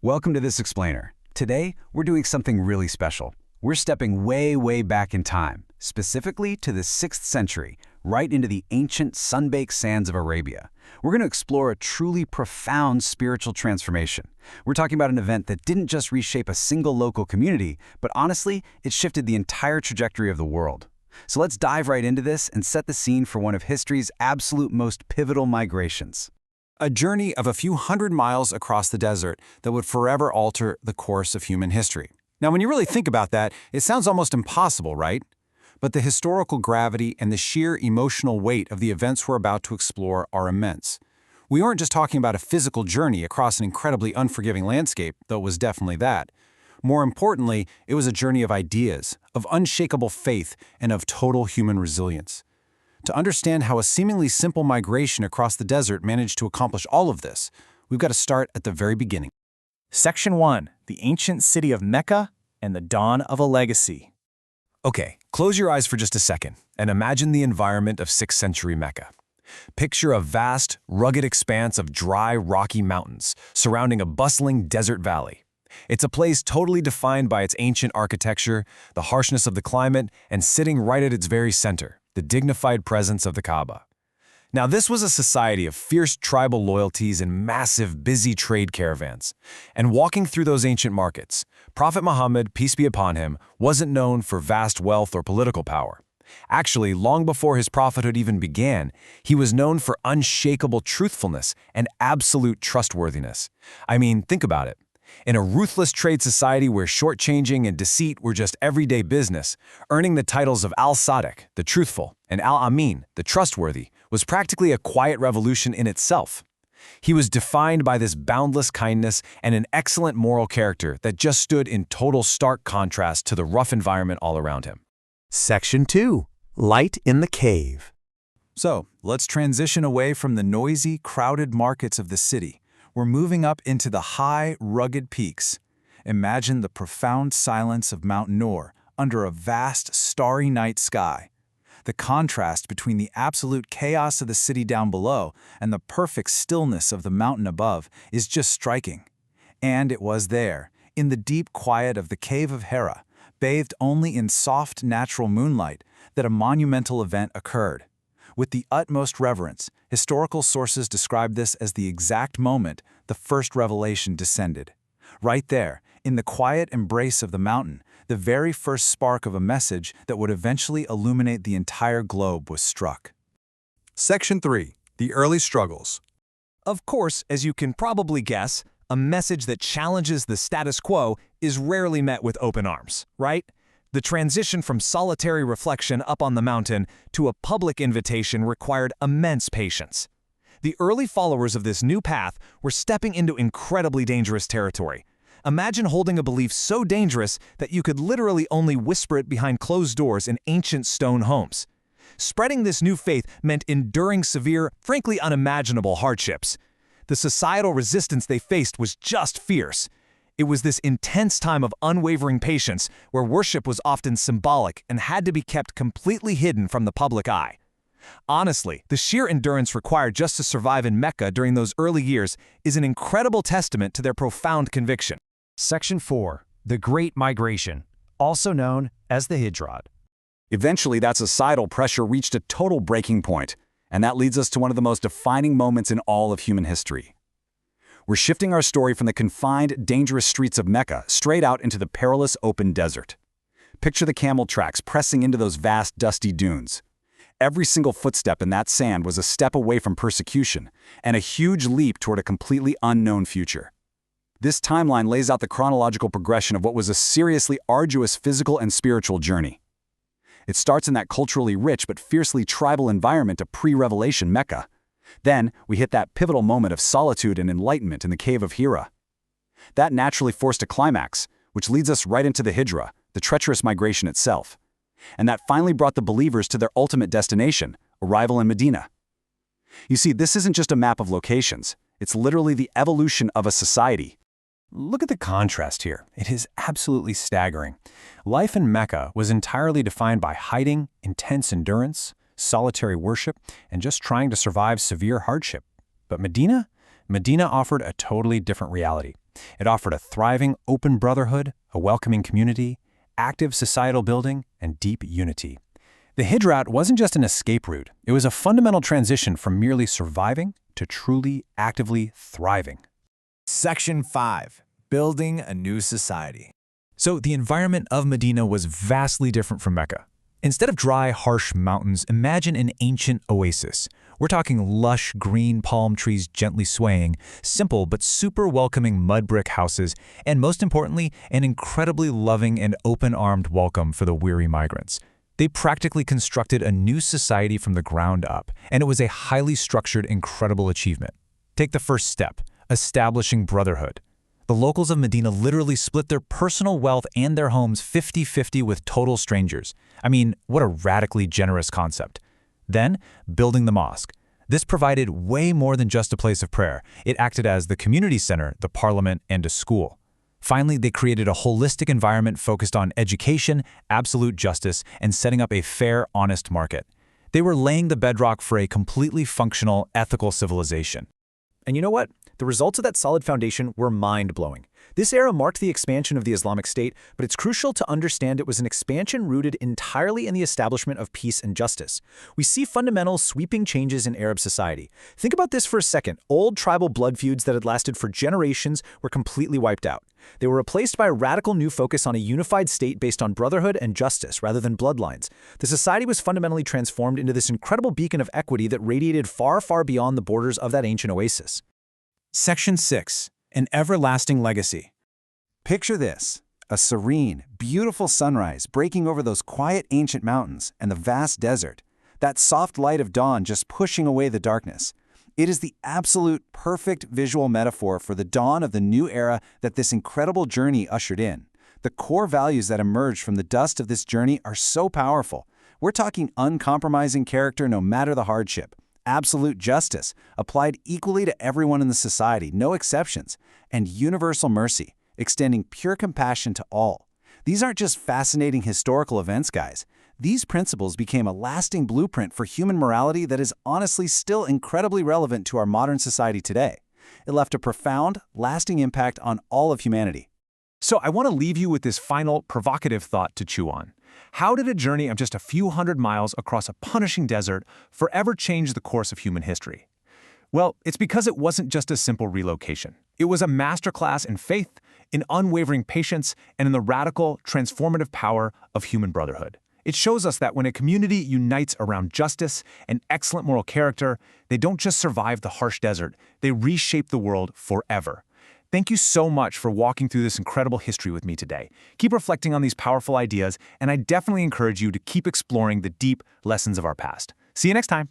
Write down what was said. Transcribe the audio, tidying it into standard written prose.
Welcome to This Explainer. Today, we're doing something really special. We're stepping way, way back in time, specifically to the 6th century, right into the ancient sun-baked sands of Arabia. We're going to explore a truly profound spiritual transformation. We're talking about an event that didn't just reshape a single local community, but honestly, it shifted the entire trajectory of the world. So let's dive right into this and set the scene for one of history's absolute most pivotal migrations. A journey of a few hundred miles across the desert that would forever alter the course of human history. Now, when you really think about that, it sounds almost impossible, right? But the historical gravity and the sheer emotional weight of the events we're about to explore are immense. We aren't just talking about a physical journey across an incredibly unforgiving landscape, though it was definitely that. More importantly, it was a journey of ideas, of unshakable faith, and of total human resilience. To understand how a seemingly simple migration across the desert managed to accomplish all of this, we've got to start at the very beginning. Section 1. The Ancient City of Mecca and the Dawn of a Legacy. Okay, close your eyes for just a second and imagine the environment of 6th century Mecca. Picture a vast, rugged expanse of dry, rocky mountains surrounding a bustling desert valley. It's a place totally defined by its ancient architecture, the harshness of the climate, and sitting right at its very center, the dignified presence of the Kaaba. Now, this was a society of fierce tribal loyalties and massive, busy trade caravans. And walking through those ancient markets, Prophet Muhammad, peace be upon him, wasn't known for vast wealth or political power. Actually, long before his prophethood even began, he was known for unshakable truthfulness and absolute trustworthiness. I mean, think about it. In a ruthless trade society where shortchanging and deceit were just everyday business, earning the titles of Al-Sadiq, the truthful, and Al-Amin, the trustworthy, was practically a quiet revolution in itself. He was defined by this boundless kindness and an excellent moral character that just stood in total stark contrast to the rough environment all around him. Section 2. Light in the Cave. So, let's transition away from the noisy, crowded markets of the city. We're moving up into the high, rugged peaks. Imagine the profound silence of Mount Nur under a vast, starry night sky. The contrast between the absolute chaos of the city down below and the perfect stillness of the mountain above is just striking. And it was there, in the deep quiet of the cave of Hira, bathed only in soft, natural moonlight, that a monumental event occurred. With the utmost reverence, historical sources describe this as the exact moment the first revelation descended. Right there, in the quiet embrace of the mountain, the very first spark of a message that would eventually illuminate the entire globe was struck. Section 3. The Early Struggles. Of course, as you can probably guess, a message that challenges the status quo is rarely met with open arms, right? The transition from solitary reflection up on the mountain to a public invitation required immense patience. The early followers of this new path were stepping into incredibly dangerous territory. Imagine holding a belief so dangerous that you could literally only whisper it behind closed doors in ancient stone homes. Spreading this new faith meant enduring severe, frankly unimaginable hardships. The societal resistance they faced was just fierce. It was this intense time of unwavering patience where worship was often symbolic and had to be kept completely hidden from the public eye. Honestly, the sheer endurance required just to survive in Mecca during those early years is an incredible testament to their profound conviction. Section 4. The Great Migration, also known as the Hijrah. Eventually, that societal pressure reached a total breaking point, and that leads us to one of the most defining moments in all of human history. We're shifting our story from the confined, dangerous streets of Mecca straight out into the perilous open desert. Picture the camel tracks pressing into those vast, dusty dunes. Every single footstep in that sand was a step away from persecution and a huge leap toward a completely unknown future. This timeline lays out the chronological progression of what was a seriously arduous physical and spiritual journey. It starts in that culturally rich but fiercely tribal environment of pre-revelation Mecca. Then, we hit that pivotal moment of solitude and enlightenment in the cave of Hira. That naturally forced a climax, which leads us right into the Hijrah, the treacherous migration itself. And that finally brought the believers to their ultimate destination, arrival in Medina. You see, this isn't just a map of locations. It's literally the evolution of a society. Look at the contrast here. It is absolutely staggering. Life in Mecca was entirely defined by hiding, intense endurance, solitary worship, and just trying to survive severe hardship. But Medina offered a totally different reality. It offered a thriving, open brotherhood, a welcoming community, active societal building, and deep unity. The Hijrah wasn't just an escape route. It was a fundamental transition from merely surviving to truly, actively thriving. Section 5. Building a new society. So the environment of Medina was vastly different from Mecca. Instead of dry, harsh mountains, imagine an ancient oasis. We're talking lush, green palm trees gently swaying, simple but super welcoming mud brick houses, and most importantly, an incredibly loving and open-armed welcome for the weary migrants. They practically constructed a new society from the ground up, and it was a highly structured, incredible achievement. Take the first step, establishing brotherhood. The locals of Medina literally split their personal wealth and their homes 50-50 with total strangers. I mean, what a radically generous concept. Then, building the mosque. This provided way more than just a place of prayer. It acted as the community center, the parliament, and a school. Finally, they created a holistic environment focused on education, absolute justice, and setting up a fair, honest market. They were laying the bedrock for a completely functional, ethical civilization. And you know what? The results of that solid foundation were mind-blowing. This era marked the expansion of the Islamic State, but it's crucial to understand it was an expansion rooted entirely in the establishment of peace and justice. We see fundamental, sweeping changes in Arab society. Think about this for a second. Old tribal blood feuds that had lasted for generations were completely wiped out. They were replaced by a radical new focus on a unified state based on brotherhood and justice rather than bloodlines. The society was fundamentally transformed into this incredible beacon of equity that radiated far, far beyond the borders of that ancient oasis. Section 6. An everlasting legacy. Picture this, a serene, beautiful sunrise breaking over those quiet ancient mountains and the vast desert, that soft light of dawn just pushing away the darkness. It is the absolute perfect visual metaphor for the dawn of the new era that this incredible journey ushered in. The core values that emerged from the dust of this journey are so powerful. We're talking uncompromising character no matter the hardship. Absolute justice, applied equally to everyone in the society, no exceptions, and universal mercy, extending pure compassion to all. These aren't just fascinating historical events, guys. These principles became a lasting blueprint for human morality that is honestly still incredibly relevant to our modern society today. It left a profound, lasting impact on all of humanity. So I want to leave you with this final, provocative thought to chew on. How did a journey of just a few hundred miles across a punishing desert forever change the course of human history? Well, it's because it wasn't just a simple relocation. It was a masterclass in faith, in unwavering patience, and in the radical, transformative power of human brotherhood. It shows us that when a community unites around justice and excellent moral character, they don't just survive the harsh desert, they reshape the world forever. Thank you so much for walking through this incredible history with me today. Keep reflecting on these powerful ideas, and I definitely encourage you to keep exploring the deep lessons of our past. See you next time.